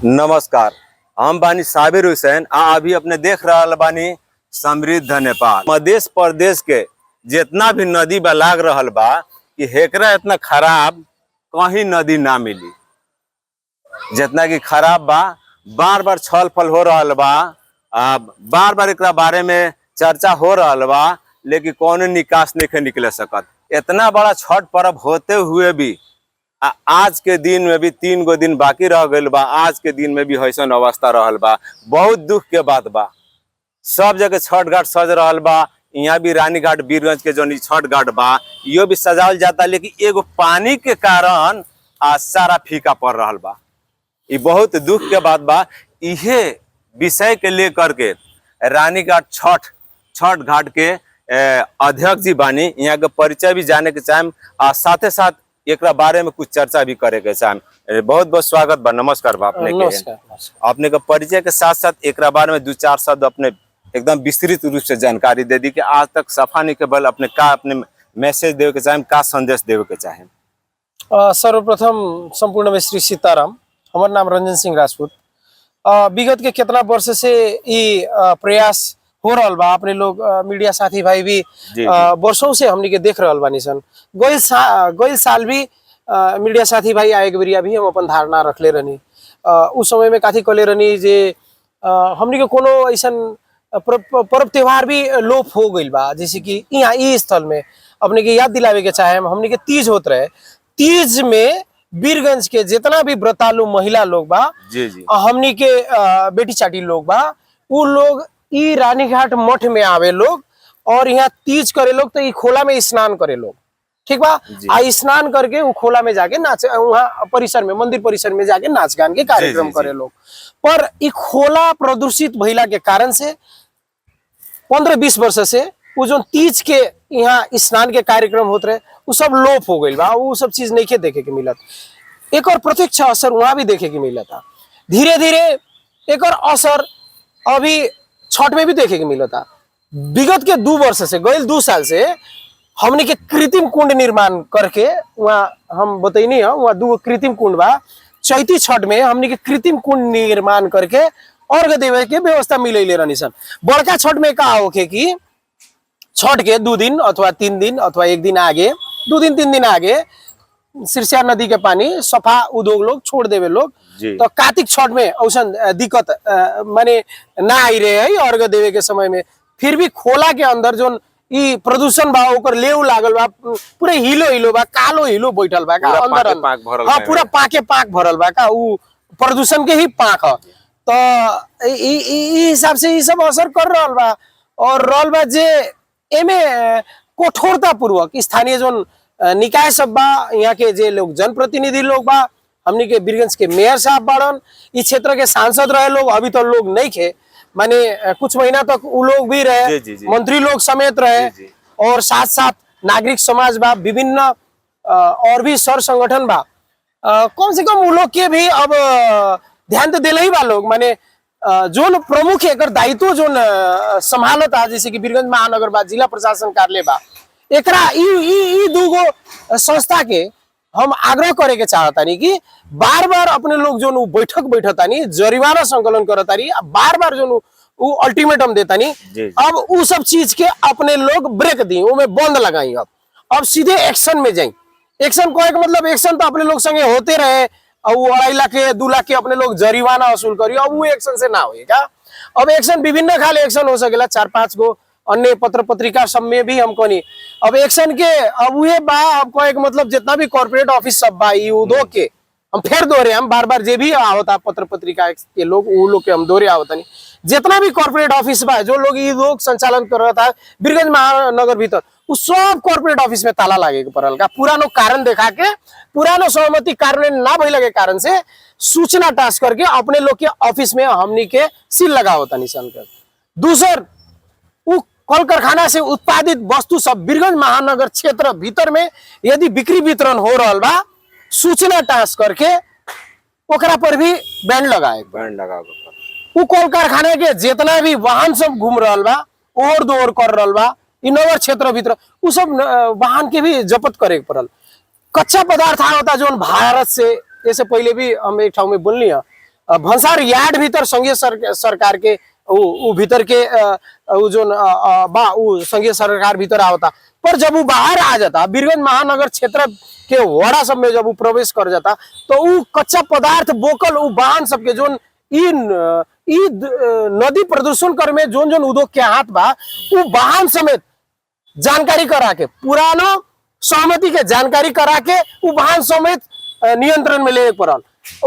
नमस्कार, हम बानी साबिर हुसैन। अभी अपने देख रहा बानी समृद्ध नेपाल। मध्य प्रदेश के जितना भी नदी बा लाग रहल बा कि हेकरा इतना खराब कहीं नदी ना मिली। जितना कि खराब बा, बार बार छल फल हो रहल बा, बार बार एकरा बारे में चर्चा हो रहल बा, लेकिन कौन निकास नहीं निकले सकत। इतना बड़ा छठ पर्व होते हुए भी आज के दिन में भी 3 गो दिन बाकी रह गइल बा। आज के दिन में भी ऐसन अवस्था रहल बा। बहुत दुख के बात बा। सब जगह छठ घाट सज रहल बा। यहाँ भी रानी घाट वीरगंज के जो छठ घाट बा यो भी सजावल जाता, लेकिन एगो पानी के कारण सारा फीका पड़ रहल बा। ये बहुत दुख के बात बा। इहे विषय के लेकर के रानी घाट छठ घाट के अध्यक्ष जी बानी, यहाँ के परिचय भी जाने के चाहेम, साथे साथ एक बारे में कुछ चर्चा भी करे के चाहेम। बहुत बहुत स्वागत बा, नमस्कार बा अपने के। अपने के परिचय के साथ साथ एक बारे में 2-4 शब्द अपने एकदम विस्तृत रूप से जानकारी दे दी कि आज तक सफा नहीं के बल अपने का अपने मैसेज देवे के चाहेम, का संदेश देवे के चाहेम। सर्वप्रथम संपूर्ण में श्री सीताराम। हमार नाम रंजन सिंह राजपूत। विगत के कितना वर्ष से ये प्रयास हो रहा बा। अपने लोग मीडिया साथी भाई भी वर्षों से हमनी के देख रहल बानी सन। गइल साल भी मीडिया साथी भाई आए के बेरिया भी हम अपन धारणा रखले रहनी। उस समय में काथी कले रहनी जे हमनी के कोनो ऐसन पर्व त्योहार भी लोप हो गइल बा। जैसे कि यहाँ इस स्थल में अपने के याद दिलावे के चाहे, हमनी के तीज होत रहे। तीज में वीरगंज के जितना भी व्रतालु महिला लोग बा, हमनी के बेटी चाटी लोग बा, उ लोग ई रानी घाट मठ में आवे लोग और यहाँ तीज करे लोग। तो ई खोला में स्नान करे लोग, ठीक बा। स्नान करके वो खोला में जाके नाच, वहाँ परिसर में, मंदिर परिसर में जाके नाच गान के कार्यक्रम करे लोग। पर ई खोला प्रदूषित भइला के कारण से 15-20 वर्ष से वो जो तीज के यहाँ स्नान के कार्यक्रम होते रहे वो सब लोप हो गई बा। वो सब चीज नहीं के देखे के मिलत। एक और प्रत्यक्ष असर वहां भी देखे के मिला था। धीरे धीरे एक और असर अभी छठ में भी देखे के मिला था। विगत के 2 वर्ष से, गइल 2 साल से हमने के कृत्रिम कुंड निर्माण करके वहाँ हम बतैनी है, वहाँ 2 कृत्रिम कुंड बा। चैती छठ में हमने के कृत्रिम कुंड निर्माण करके अर्घ देवे के व्यवस्था मिलैले रहनी सन। बड़का छठ में का होके कि छठ के 2 दिन अथवा 3 दिन अथवा 1 दिन आगे, 2 दिन 3 दिन आगे सिरसिया नदी के पानी सफा उद्योग लोग छोड़ देवे लोग। तो कार्तिक छठ में औसन दिक्कत माने ना आई रहे है अर्घ देवे के समय में। फिर भी खोला के अंदर जो ई प्रदूषण बा ओकर लेव लागल बा, पूरे हिलो बा, कालो हिलो बैठल बा का अंदर। हाँ, पूरा पाके पाक भरल बा का, उ प्रदूषण के ही पाक ह। तो ई हिसाब से ई सब असर कर रहल बा। और रहल बा जे एमे कठोरता पूर्वक स्थानीय जो निकाय सब बा, यहाँ के जे लोग जनप्रतिनिधि लोग बा, हमनी के वीरगंज के मेयर साहब बाड़न, इस क्षेत्र के सांसद रहे लोग, अभी तो लोग नहीं खे, माने कुछ महीना तक वो लोग भी रहे, मंत्री लोग समेत रहे। और साथ साथ नागरिक समाज बा, विभिन्न और भी सर संगठन बा। कम से कम वो लोग के भी अब ध्यान तो दिले ही बा लोग। माने जो प्रमुख एक दायित्व जो संभालता, जैसे कि वीरगंज महानगर बा, जिला प्रशासन कार्यालय बा, एकरा ई 2 संस्था के हम आग्रह करे के चाहतानी कि बार बार अपने लोग जो बैठक बैठतानी, जरिमाना संकलन करतानी, बार बार जो अल्टीमेटम देतानी, अब उ सब चीज के अपने लोग ब्रेक दी, उमे बंद लगाई। अब सीधे एक्शन में जाई। एक्शन को एक मतलब एक्शन तो अपने लोग संगे होते रहे, अब 2.5 लाख 2 लाख के अपने लोग जरिमाना वसूल करी, अब वो एक्शन से ना होएगा। अब एक्शन विभिन्न खाले एक्शन हो सकेला, 4-5 गो अन्य पत्र पत्रिका सब में भी हमको नहीं। अब एक्शन के अब ये बा, आपको एक मतलब जितना भी कॉर्पोरेट ऑफिस सब बा उद्योग के, हम फिर दोहरे, हम बार बार जे भी होता पत्र पत्रिका के लोग, वो लोग के हम दोहरे आवता नहीं। जितना भी कॉर्पोरेट ऑफिस बा, जो लोग ये लोग संचालन कर रहा था वीरगंज महानगर भीतर, उस सब कॉर्पोरेट ऑफिस में ताला लागे के पड़ल का। पुरानो कारण देखा के, पुरानो सहमति कार्यान्वयन ना भइले के कारण से सूचना टास्क करके अपने लोग के ऑफिस में हमनी के सील लगा होता निशान कर। दूसर कल कारखाना से उत्पादित वस्तु सब वीरगंज महानगर क्षेत्र भीतर में यदि बिक्री वितरण हो रहा बा, सूचना टास्क करके ओकरा पर भी बैंड लगाए। वो कल कारखाना के जितना भी वाहन सब घूम रहा बा, ओर दोर कर रहा बा, इनोवर क्षेत्र भीतर, वो सब वाहन के भी जब्त करे पड़ल। कच्चा पदार्थ होता जो भारत से, जैसे पहले भी हम एक ठाव में बोलनी है, भन्सार यार्ड भीतर संघीय सरकार के उ भीतर के उ जो बा उ संघीय सरकार भीतर आवता, पर जब वो बाहर आ जाता वीरगंज महानगर क्षेत्र के वड़ा सब में जब वो प्रवेश कर जाता तो उ कच्चा पदार्थ बोकल उ वाहन सबके जोन ई नदी प्रदूषण कर में जोन जोन उद्योग के हाथ बा उ वाहन समेत जानकारी करा के पुरानो सहमति के जानकारी करा के उ वाहन समेत नियंत्रण में ले पड़ल।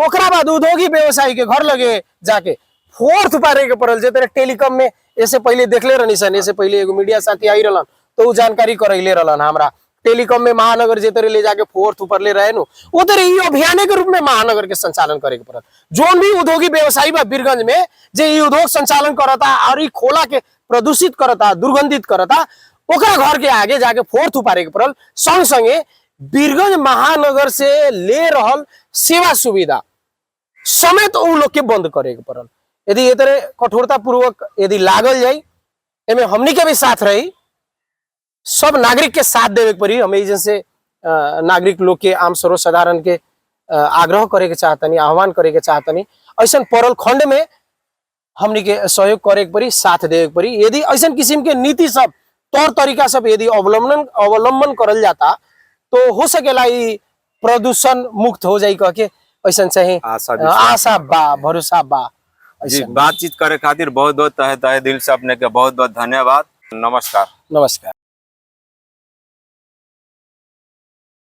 ओकरा बाद उद्योगी व्यवसायी के घर लगे जाके फोर्थ पारे के पड़ल। जे तरह टेलीकॉम में ऐसे पहले देखले रहनी सन, ऐसे पहले एगो मीडिया साथी आई रहलन तो उ जानकारी करैले रहलन हमरा टेलीकॉम में महानगर जे तरह ले जाके फोर्थ ऊपर ले रहे नु वो तरह ई अभियान के रूप में महानगर के संचालन करे के पड़ल। जोन भी उद्योगी व्यवसायी बा वीरगंज में जे ई उद्योग संचालन करता और ई खोला के प्रदूषित करता दुर्गंधित करता ओकरा घर के आगे जाके फोर्थ उपारे के पड़ल। संग संगे वीरगंज महानगर से ले रहल सेवा सुविधा समेत उ लोग के बंद करे के पड़ल। यदि ये तरह कठोरता पूर्वक यदि लागल जाए एमे हमनी के भी साथ रही, सब नागरिक के साथ देवे के पड़ी। हमें जैसे नागरिक लोग के आम सर्वसाधारण के आग्रह करे के चाहतनी, आह्वान करे के चाहतनी, ऐसा पड़ल खंड में हमनी के सहयोग करे के पड़ी, साथ देवे के पड़ी। यदि ऐसा किस्म के नीति सब तौर तरीका सब यदि अवलंबन करल जाता तो हो सकेला ई प्रदूषण मुक्त हो जाई कह के ऐसा चाहे आशा बा, भरोसा बा। जी, बातचीत करे खातिर बहुत बहुत तहे तहे दिल से अपने के बहुत बहुत धन्यवाद। नमस्कार। नमस्कार।